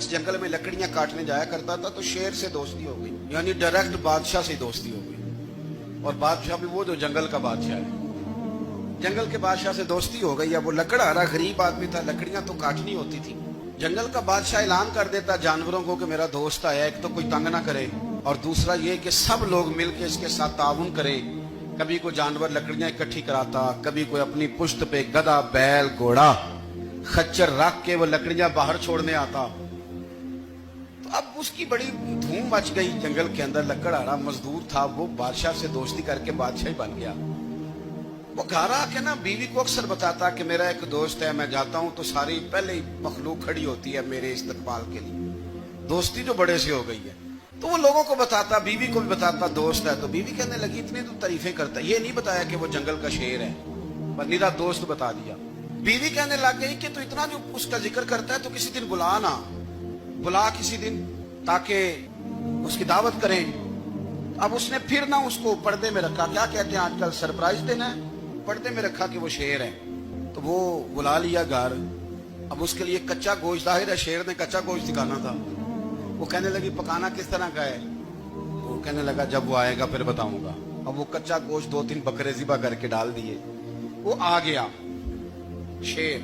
जंगल में लकड़ियां काटने जाया करता था तो शेर से दोस्ती हो गई, यानी डायरेक्ट बादशाह से दोस्ती हो गई। और बादशाह भी वो जो जंगल का बादशाह है, जंगल के बादशाह से दोस्ती हो गई। अब वो लकड़हारा गरीब आदमी था, लकड़ियां तो काटनी होती थी। जंगल का बादशाह ऐलान कर देता जानवरों को कि मेरा दोस्त आया, एक तो कोई तंग ना करे और दूसरा ये कि सब लोग मिलकर इसके साथ ताउन करे। कभी कोई जानवर लकड़ियां इकट्ठी कराता, कभी कोई अपनी पुश्त पे गधा, बैल, घोड़ा, खच्चर रख के वो लकड़ियां बाहर छोड़ने आता। तो अब उसकी बड़ी धूम मच गई जंगल के अंदर। लकड़हारा मजदूर था, वो बादशाह से दोस्ती करके बादशाह ही बन गया। वो घर आके ना बीवी को अक्सर बताता कि मेरा एक दोस्त है, मैं जाता हूं तो सारी पहले ही मखलूक खड़ी होती है मेरे इस्तकबाल के लिए। दोस्ती जो बड़े से हो गई है। तो वो लोगों को बताता, बीवी को भी बताता दोस्त है। तो बीवी कहने लगी इतनी तो तारीफें करता, ये नहीं बताया कि वो जंगल का शेर है, पर मेरा दोस्त बता दिया। बीवी कहने लग गई कि तू इतना जो उसका जिक्र करता है तो किसी दिन बुला ना, बुला किसी दिन ताकि उसकी दावत करें। अब उसने फिर ना उसको पर्दे में रखा, क्या कहते हैं आजकल सरप्राइज देना है, पर्दे में रखा कि वो शेर है। तो वो बुला लिया घर। अब उसके लिए कच्चा गोश्त, जाहिर है शेर ने कच्चा गोश्त दिखाना था। वो कहने लगी पकाना किस तरह का है? वो कहने लगा जब वो आएगा फिर बताऊंगा। अब वो कच्चा गोश्त 2-3 बकरे ज़िबा करके डाल दिए। वो आ गया शेर।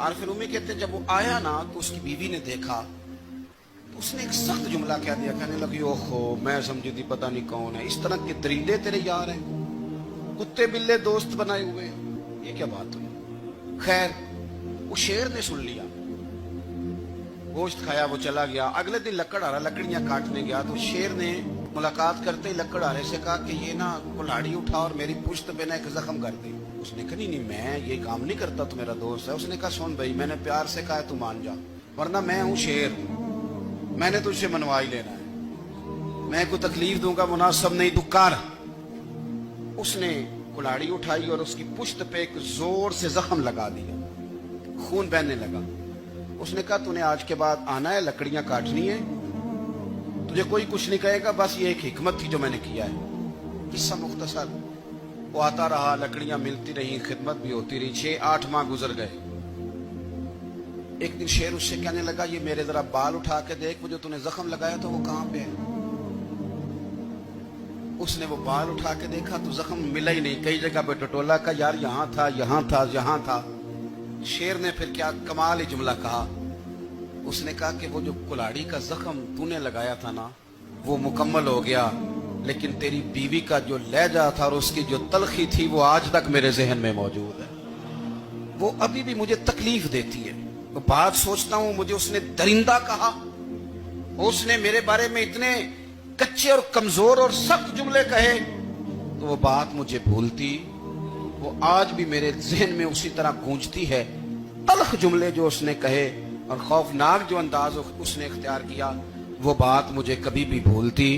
और फिर उम्मी कहते जब वो आया ना तो उसकी बीवी ने देखा तो उसने एक सख्त जुमला कह दिया। कहने लगी ओहो, मैं समझी थी पता नहीं कौन है, इस तरह के दरिंदे तेरे यार हैं, कुत्ते बिल्ले दोस्त बनाए हुए, ये क्या बात हुई? खैर वो शेर ने सुन लिया, गोश्त खाया, वो चला गया। अगले दिन लकड़हारा लकड़ियां काटने गया तो शेर ने मुलाकात करते ही लकड़हारे से कहा कि ये ना कुल्हाड़ी उठा और मेरी पुश्त पे ना एक जख्म कर दे। उसने कहा नहीं मैं ये काम नहीं करता, तो मेरा दोस्त है। उसने कहा सुन भाई, मैंने प्यार से कहा तू मान जा, वरना मैं हूं शेर, मैंने तुझसे मनवा ही लेना है, मैं कोई तकलीफ दूंगा मुनासिब नहीं, तू कर। उसने कुल्हाड़ी उठाई और उसकी पुश्त पे एक जोर से जख्म लगा दिया, खून बहने लगा। उसने कहा तूने आज के बाद आना है, लकड़ियां काटनी है, तुझे कोई कुछ नहीं कहेगा, बस ये एक हिकमत थी जो मैंने किया है। किस्सा मुख्तसर। वो आता रहा, लकड़ियां मिलती रही, खिदमत भी होती रही। 6-8 माह गुजर गए। एक दिन शेर उससे कहने लगा ये मेरे जरा बाल उठा के देख, वो जो तूने जख्म लगाया तो वो कहां पे है? उसने वो बाल उठा के देखा तो जख्म मिला ही नहीं, कई जगह पे टटोला का यार यहां था, यहां था, यहां था। शेर ने फिर क्या कमाल ही जुमला कहा। उसने कहा कि वो जो कुल्हाड़ी का जख्म तूने लगाया था ना वो मुकम्मल हो गया, लेकिन तेरी बीवी का जो लहजा था और उसकी जो तलखी थी वो आज तक मेरे जहन में मौजूद है, वो अभी भी मुझे तकलीफ देती है। तो बात सोचता हूं मुझे उसने दरिंदा कहा, उसने मेरे बारे में इतने कच्चे और कमजोर और सख्त जुमले कहे, तो वो बात मुझे भूलती, वो आज भी मेरे जहन में उसी तरह गूंजती है। तलख जुमले जो उसने कहे और खौफनाक जो अंदाज उसने इख्तियार किया, वो बात मुझे कभी भी भूलती